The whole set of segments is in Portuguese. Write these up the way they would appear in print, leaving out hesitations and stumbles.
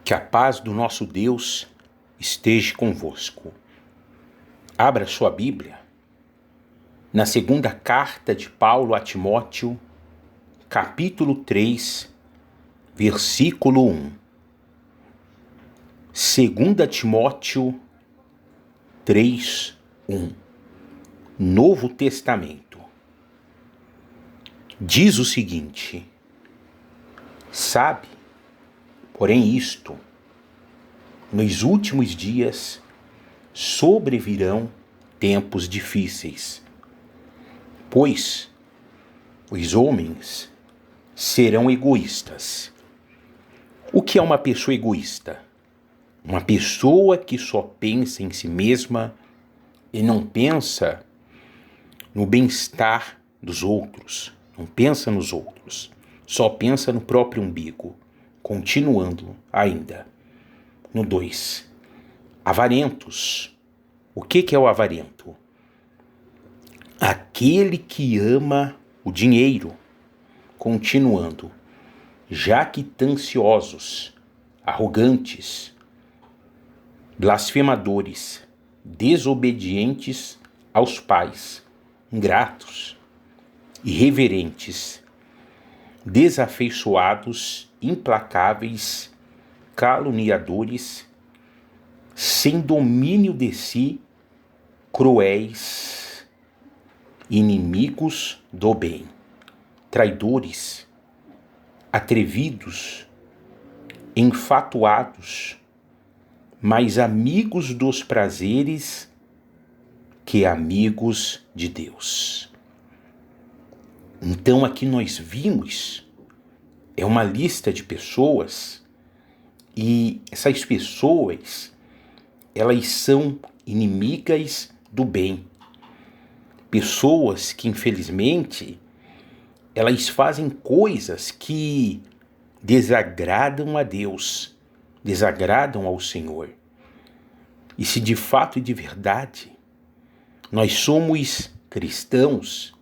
Que a paz do nosso Deus esteja convosco. Abra sua Bíblia na segunda carta de Paulo a Timóteo, capítulo 3, versículo 1. 2 Timóteo 3, 1. Novo Testamento. Diz o seguinte: sabe, porém isto, nos últimos dias sobrevirão tempos difíceis, pois os homens serão egoístas. O que é uma pessoa egoísta? Uma pessoa que só pensa em si mesma e não pensa no bem-estar dos outros, não pensa nos outros, só pensa no próprio umbigo. Continuando ainda, no 2. Avarentos. O que é o avarento? Aquele que ama o dinheiro. Continuando, jactanciosos, arrogantes, blasfemadores, desobedientes aos pais, ingratos, irreverentes, desafeiçoados, implacáveis, caluniadores, sem domínio de si, cruéis, inimigos do bem, traidores, atrevidos, enfatuados, mais amigos dos prazeres que amigos de Deus. Então aqui nós vimos uma lista de pessoas, e essas pessoas, elas são inimigas do bem. Pessoas que, infelizmente, elas fazem coisas que desagradam a Deus, desagradam ao Senhor. E se de fato e de verdade nós somos cristãos,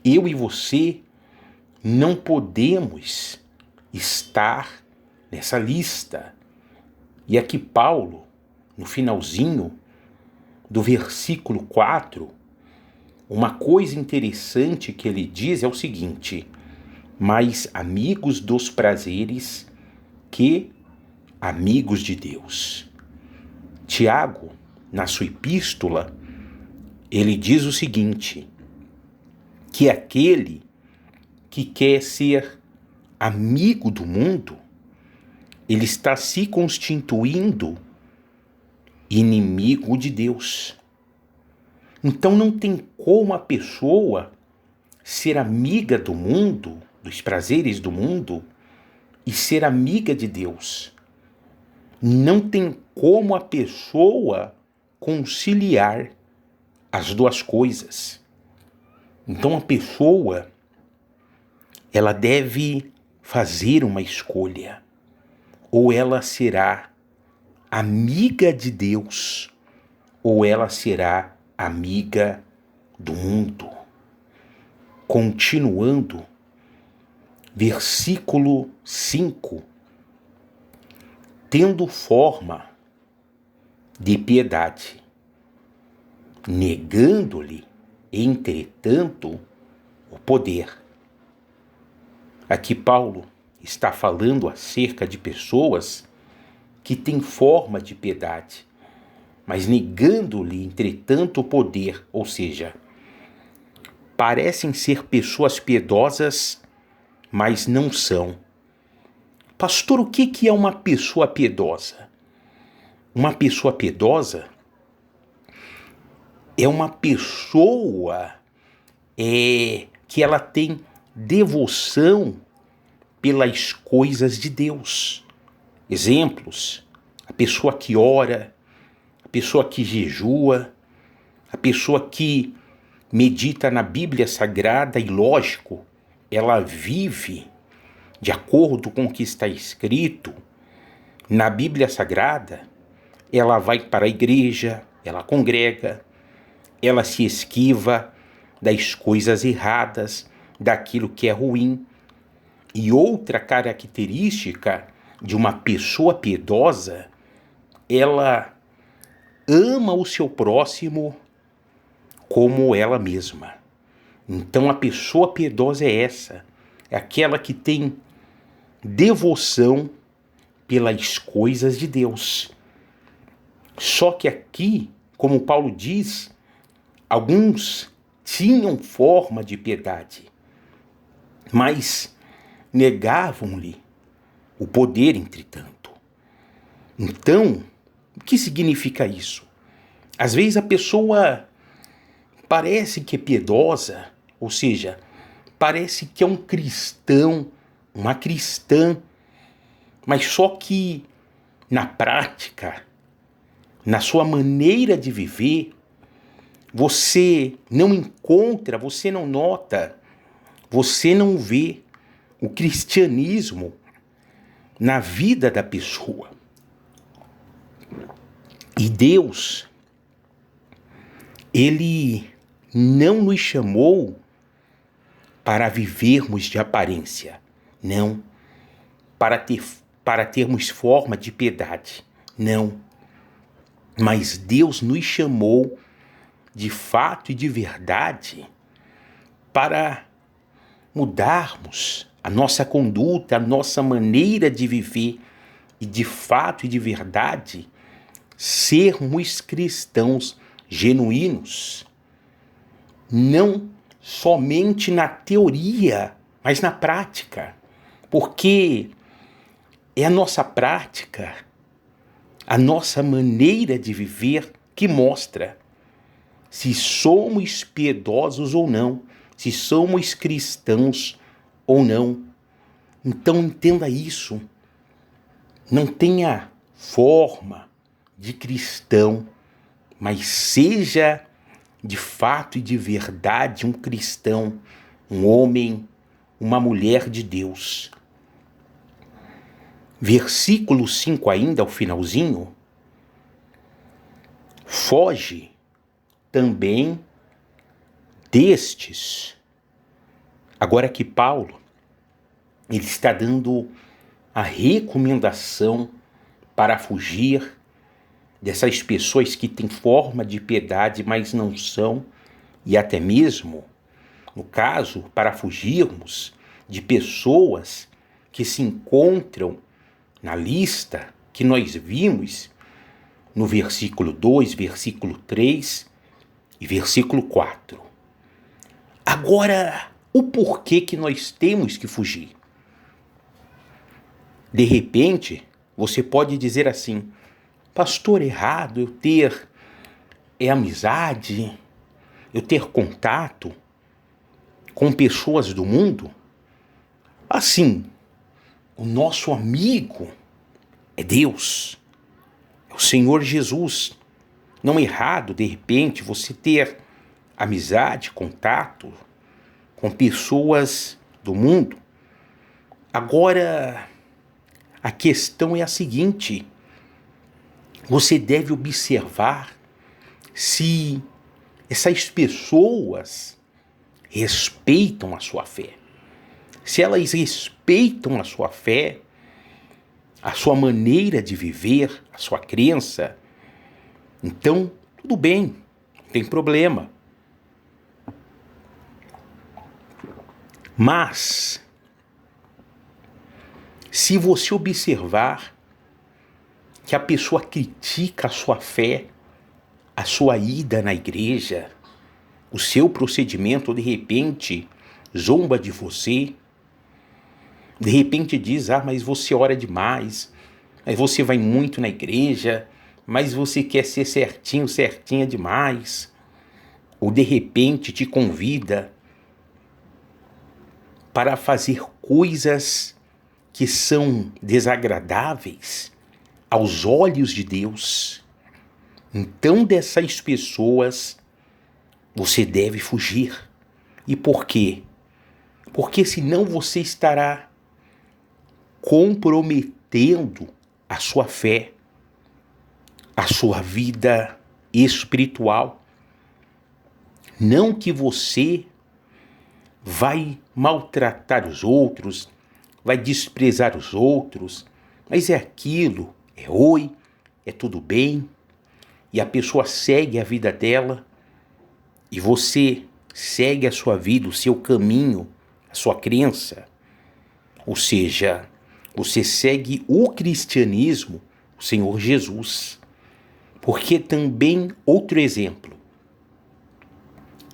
eu e você não podemos estar nessa lista. E aqui Paulo, no finalzinho do versículo 4, uma coisa interessante que ele diz é o seguinte: mais amigos dos prazeres que amigos de Deus. Tiago, na sua epístola, ele diz o seguinte: que aquele que quer ser amigo do mundo, ele está se constituindo inimigo de Deus. Então não tem como a pessoa ser amiga do mundo, dos prazeres do mundo, e ser amiga de Deus. Não tem como a pessoa conciliar as duas coisas. Então a pessoa, ela deve fazer uma escolha. Ou ela será amiga de Deus, ou ela será amiga do mundo. Continuando, versículo 5. Tendo forma de piedade, negando-lhe, entretanto, o poder. Aqui Paulo está falando acerca de pessoas que têm forma de piedade, mas negando-lhe, entretanto, o poder, ou seja, parecem ser pessoas piedosas, mas não são. Pastor, o que é uma pessoa piedosa? Uma pessoa piedosa é uma pessoa que ela tem devoção pelas coisas de Deus. Exemplos: a pessoa que ora, a pessoa que jejua, a pessoa que medita na Bíblia Sagrada e, lógico, ela vive de acordo com o que está escrito na Bíblia Sagrada. Ela vai para a igreja, ela congrega, ela se esquiva das coisas erradas, daquilo que é ruim. E outra característica de uma pessoa piedosa, ela ama o seu próximo como ela mesma. Então a pessoa piedosa é essa, é aquela que tem devoção pelas coisas de Deus. Só que aqui, como Paulo diz, alguns tinham forma de piedade, mas negavam-lhe o poder, entretanto. Então, o que significa isso? Às vezes a pessoa parece que é piedosa, ou seja, parece que é um cristão, uma cristã, mas só que na prática, na sua maneira de viver, você não encontra, você não nota, você não vê o cristianismo na vida da pessoa. E Deus, Ele não nos chamou para vivermos de aparência, não, para termos forma de piedade, não. Mas Deus nos chamou de fato e de verdade para mudarmos a nossa conduta, a nossa maneira de viver e de fato e de verdade sermos cristãos genuínos. Não somente na teoria, mas na prática. Porque é a nossa prática, a nossa maneira de viver que mostra se somos piedosos ou não, se somos cristãos ou não. Então entenda isso. Não tenha forma de cristão, mas seja de fato e de verdade um cristão, um homem, uma mulher de Deus. Versículo 5 ainda, ao finalzinho. Foge também destes. Agora que Paulo, ele está dando a recomendação para fugir dessas pessoas que têm forma de piedade, mas não são, e até mesmo, no caso, para fugirmos de pessoas que se encontram na lista que nós vimos no versículo 2, versículo 3 e versículo 4. Agora, o porquê que nós temos que fugir? De repente, você pode dizer assim: pastor, errado eu ter amizade, eu ter contato com pessoas do mundo? Assim, o nosso amigo é Deus, é o Senhor Jesus. Não é errado, de repente, você ter amizade, contato com pessoas do mundo. Agora, a questão é a seguinte: você deve observar se essas pessoas respeitam a sua fé. Se elas respeitam a sua fé, a sua maneira de viver, a sua crença, então tudo bem, não tem problema. Mas, se você observar que a pessoa critica a sua fé, a sua ida na igreja, o seu procedimento, de repente zomba de você, de repente diz: mas você ora demais, mas você vai muito na igreja, mas você quer ser certinho, certinha demais, ou de repente te convida para fazer coisas que são desagradáveis aos olhos de Deus. Então dessas pessoas você deve fugir. E por quê? Porque senão você estará comprometendo a sua fé, a sua vida espiritual. Não que você vai maltratar os outros, vai desprezar os outros, mas é aquilo, é oi, é tudo bem, e a pessoa segue a vida dela, e você segue a sua vida, o seu caminho, a sua crença. Ou seja, você segue o cristianismo, o Senhor Jesus. Porque também, outro exemplo,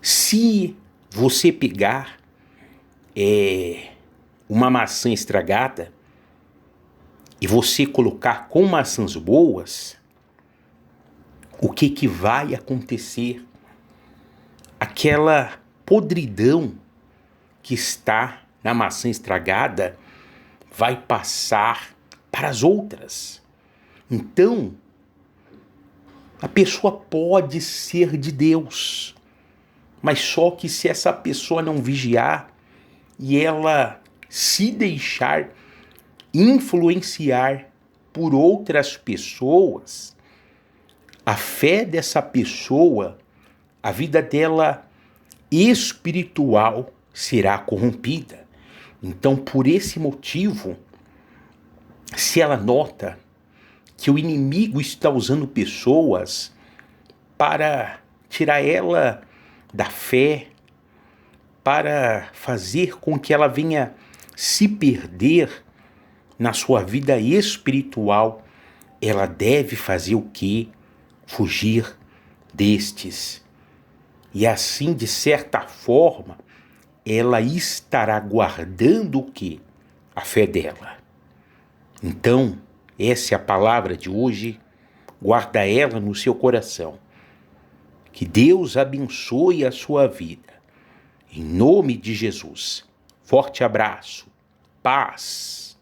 se você pegar uma maçã estragada e você colocar com maçãs boas, o que vai acontecer? Aquela podridão que está na maçã estragada vai passar para as outras. Então, a pessoa pode ser de Deus, mas só que se essa pessoa não vigiar e ela se deixar influenciar por outras pessoas, a fé dessa pessoa, a vida dela espiritual será corrompida. Então, por esse motivo, se ela nota que o inimigo está usando pessoas para tirar ela da fé, para fazer com que ela venha se perder na sua vida espiritual, ela deve fazer o quê? Fugir destes. E assim, de certa forma, ela estará guardando o quê? A fé dela. Então, essa é a palavra de hoje. Guarda ela no seu coração. Que Deus abençoe a sua vida. Em nome de Jesus. Forte abraço. Paz.